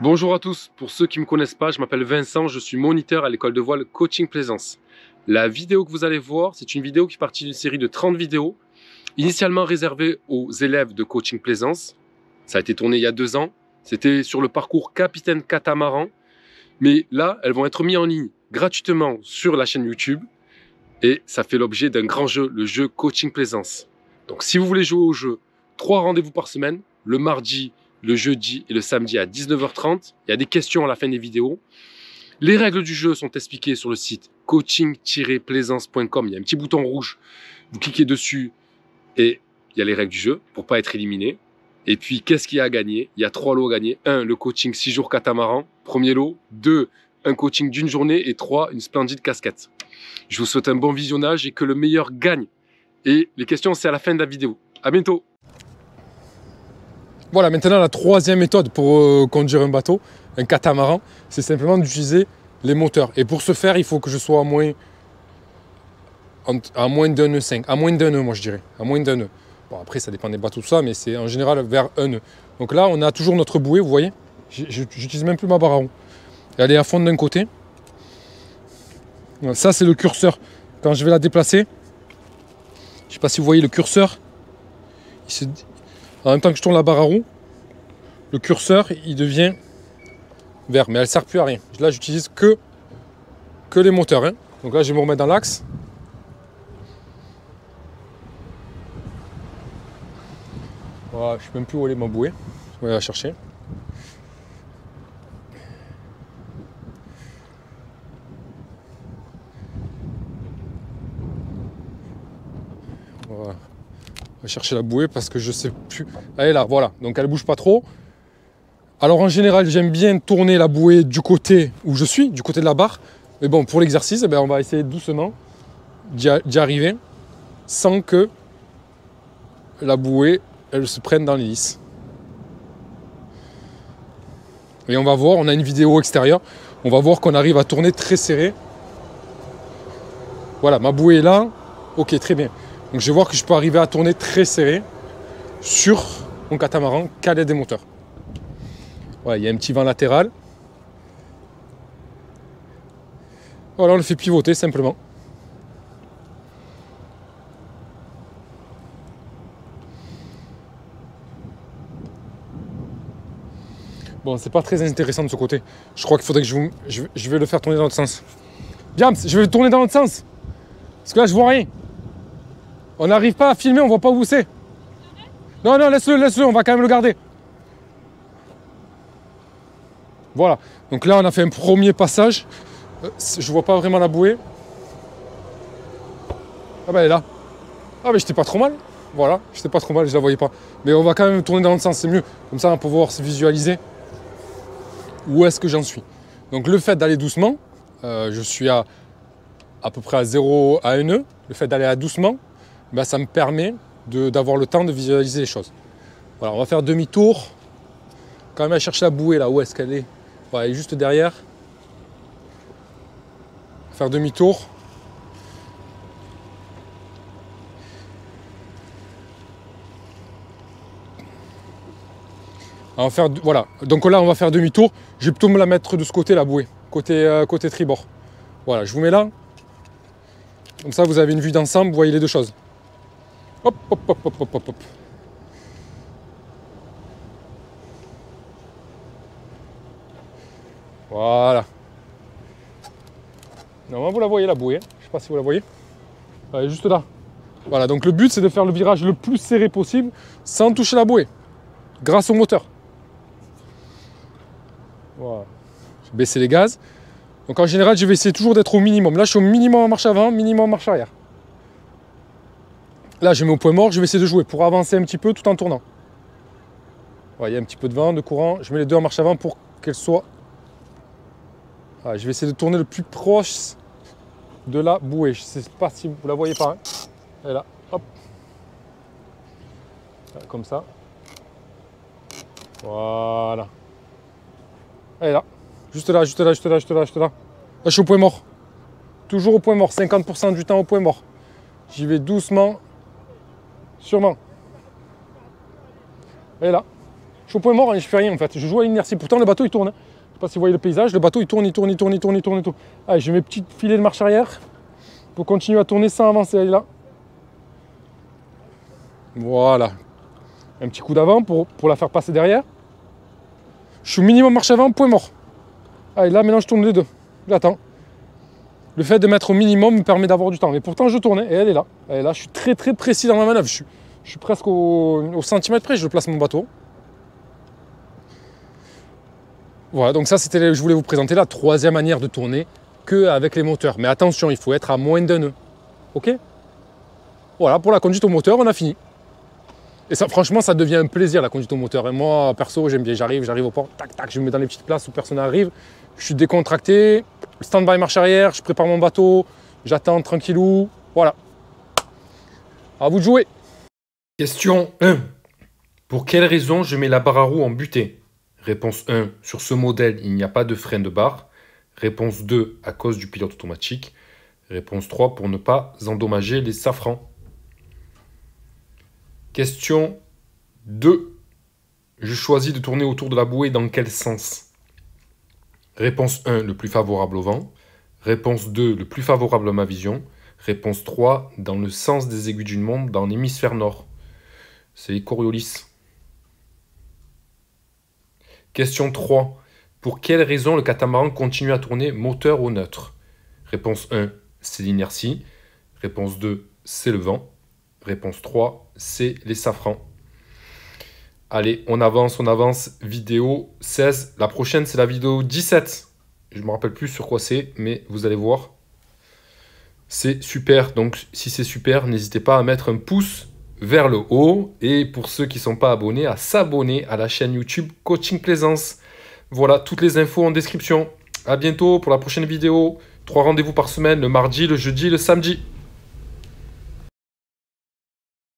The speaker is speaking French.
Bonjour à tous, pour ceux qui ne me connaissent pas, je m'appelle Vincent, je suis moniteur à l'école de voile Coaching Plaisance. La vidéo que vous allez voir, c'est une vidéo qui fait partie d'une série de 30 vidéos, initialement réservée aux élèves de Coaching Plaisance. Ça a été tourné il y a 2 ans, c'était sur le parcours Capitaine Catamaran, mais là, elles vont être mises en ligne gratuitement sur la chaîne YouTube et ça fait l'objet d'un grand jeu, le jeu Coaching Plaisance. Donc si vous voulez jouer au jeu, 3 rendez-vous par semaine, le mardi, le jeudi et le samedi à 19h30. Il y a des questions à la fin des vidéos. Les règles du jeu sont expliquées sur le site coaching-plaisance.com. Il y a un petit bouton rouge. Vous cliquez dessus et il y a les règles du jeu pour ne pas être éliminé. Et puis, qu'est-ce qu'il y a à gagner? Il y a 3 lots à gagner. 1, le coaching 6 jours catamaran. Premier lot. 2, un coaching d'une journée. Et 3, une splendide casquette. Je vous souhaite un bon visionnage et que le meilleur gagne. Et les questions, c'est à la fin de la vidéo. À bientôt. Voilà, maintenant la troisième méthode pour conduire un bateau, un catamaran, c'est simplement d'utiliser les moteurs. Et pour ce faire, il faut que je sois à moins d'un nœud 5, à moins d'un nœud moi je dirais, à moins d'un nœud. Bon après ça dépend des bateaux tout ça, mais c'est en général vers un nœud. Donc là on a toujours notre bouée, vous voyez, j'utilise même plus ma barre à roue. Elle est à fond d'un côté. Ça c'est le curseur. Quand je vais la déplacer, je ne sais pas si vous voyez le curseur, en même temps que je tourne la barre à roue, le curseur il devient vert, mais elle ne sert plus à rien. Là j'utilise que les moteurs. Hein. Donc là je vais me remettre dans l'axe. Voilà, je ne sais même plus où elle est ma bouée. Je vais aller la chercher. Voilà. On va chercher la bouée parce que je sais plus. Elle est là, voilà. Donc elle bouge pas trop. Alors en général, j'aime bien tourner la bouée du côté où je suis, du côté de la barre. Mais bon, pour l'exercice, eh bien, on va essayer doucement d'y arriver sans que la bouée elle se prenne dans l'hélice. Et on va voir, on a une vidéo extérieure, on va voir qu'on arrive à tourner très serré. Voilà, ma bouée est là. Ok, très bien. Donc je vais voir que je peux arriver à tourner très serré sur mon catamaran cadet des moteurs. Voilà, il y a un petit vent latéral. Voilà, on le fait pivoter simplement. Bon, c'est pas très intéressant de ce côté. Je crois qu'il faudrait que je vais le faire tourner dans l'autre sens. Bien, je vais le tourner dans l'autre sens. Parce que là, je vois rien. On n'arrive pas à filmer, on voit pas où c'est. Non, non, laisse-le, on va quand même le garder. Voilà. Donc là, on a fait un premier passage. Je vois pas vraiment la bouée. Ah ben elle est là. Ah ben j'étais pas trop mal. Voilà, j'étais pas trop mal, je la voyais pas. Mais on va quand même tourner dans l'autre sens, c'est mieux. Comme ça, on va pouvoir se visualiser où est-ce que j'en suis. Donc le fait d'aller doucement, je suis à peu près à 0 à 1 nœud. Le fait d'aller à doucement, ben, ça me permet d'avoir le temps de visualiser les choses. Voilà, on va faire demi-tour. Quand même aller chercher la bouée là, où est-ce qu'elle est? Voilà, elle est juste derrière. Faire demi-tour. Voilà, donc là on va faire demi-tour. Je vais plutôt me la mettre de ce côté, la bouée, côté tribord. Voilà, je vous mets là. Comme ça vous avez une vue d'ensemble, vous voyez les deux choses. Hop, hop, hop, hop, hop, hop, hop. Voilà. Normalement vous la voyez la bouée, je ne sais pas si vous la voyez. Elle est juste là. Voilà, donc le but c'est de faire le virage le plus serré possible sans toucher la bouée, grâce au moteur. Voilà. Je vais baisser les gaz. Donc en général, je vais essayer toujours d'être au minimum. Là, je suis au minimum en marche avant, minimum en marche arrière. Là, je mets au point mort, je vais essayer de jouer pour avancer un petit peu tout en tournant. Voilà, il y a un petit peu de vent, de courant. Je mets les deux en marche avant pour qu'elles soient... Voilà, je vais essayer de tourner le plus proche de la bouée. Je ne sais pas si vous la voyez pas. Hein. Elle est là, hop. Voilà, comme ça. Voilà. Elle est là. Juste là, juste là, juste là, juste là, juste là. Là, je suis au point mort. Toujours au point mort. 50% du temps au point mort. J'y vais doucement. Sûrement. Elle est là. Je suis au point mort et je fais rien en fait. Je joue à l'inertie. Pourtant, le bateau il tourne. Je sais pas si vous voyez le paysage. Le bateau il tourne, il tourne, il tourne, il tourne, il tourne, il tourne. Allez, j'ai mes petits filets de marche arrière pour continuer à tourner sans avancer. Allez là. Voilà. Un petit coup d'avant pour la faire passer derrière. Je suis au minimum marche avant, point mort. Allez, là maintenant je tourne les deux. J'attends. Le fait de mettre au minimum me permet d'avoir du temps. Mais pourtant je tourne et elle est là. Elle est là. Je suis très très précis dans ma manœuvre. Je suis presque au centimètre près. Je place mon bateau. Voilà, donc ça c'était, je voulais vous présenter la troisième manière de tourner qu'avec les moteurs. Mais attention, il faut être à moins d'un nœud. Ok? Voilà, pour la conduite au moteur, on a fini. Et ça, franchement, ça devient un plaisir la conduite au moteur. Et moi, perso, j'aime bien. J'arrive au port, tac, tac, je me mets dans les petites places où personne n'arrive. Je suis décontracté, stand-by marche arrière, je prépare mon bateau, j'attends tranquillou. Voilà. À vous de jouer. Question 1. Pour quelle raison je mets la barre à roue en butée? Réponse 1. Sur ce modèle, il n'y a pas de frein de barre. Réponse 2. À cause du pilote automatique. Réponse 3. Pour ne pas endommager les safrans. Question 2. Je choisis de tourner autour de la bouée dans quel sens? Réponse 1. Le plus favorable au vent. Réponse 2. Le plus favorable à ma vision. Réponse 3. Dans le sens des aiguilles d'une montre dans l'hémisphère nord. C'est Coriolis. Question 3. Pour quelle raison le catamaran continue à tourner moteur au neutre? Réponse 1. C'est l'inertie. Réponse 2. C'est le vent. Réponse 3. C'est les safrans. Allez, on avance. Vidéo 16. La prochaine, c'est la vidéo 17. Je ne me rappelle plus sur quoi c'est, mais vous allez voir. C'est super. Donc, si c'est super, n'hésitez pas à mettre un pouce vers le haut. Et pour ceux qui ne sont pas abonnés, à s'abonner à la chaîne YouTube Coaching Plaisance. Voilà, toutes les infos en description. À bientôt pour la prochaine vidéo. 3 rendez-vous par semaine, le mardi, le jeudi, le samedi.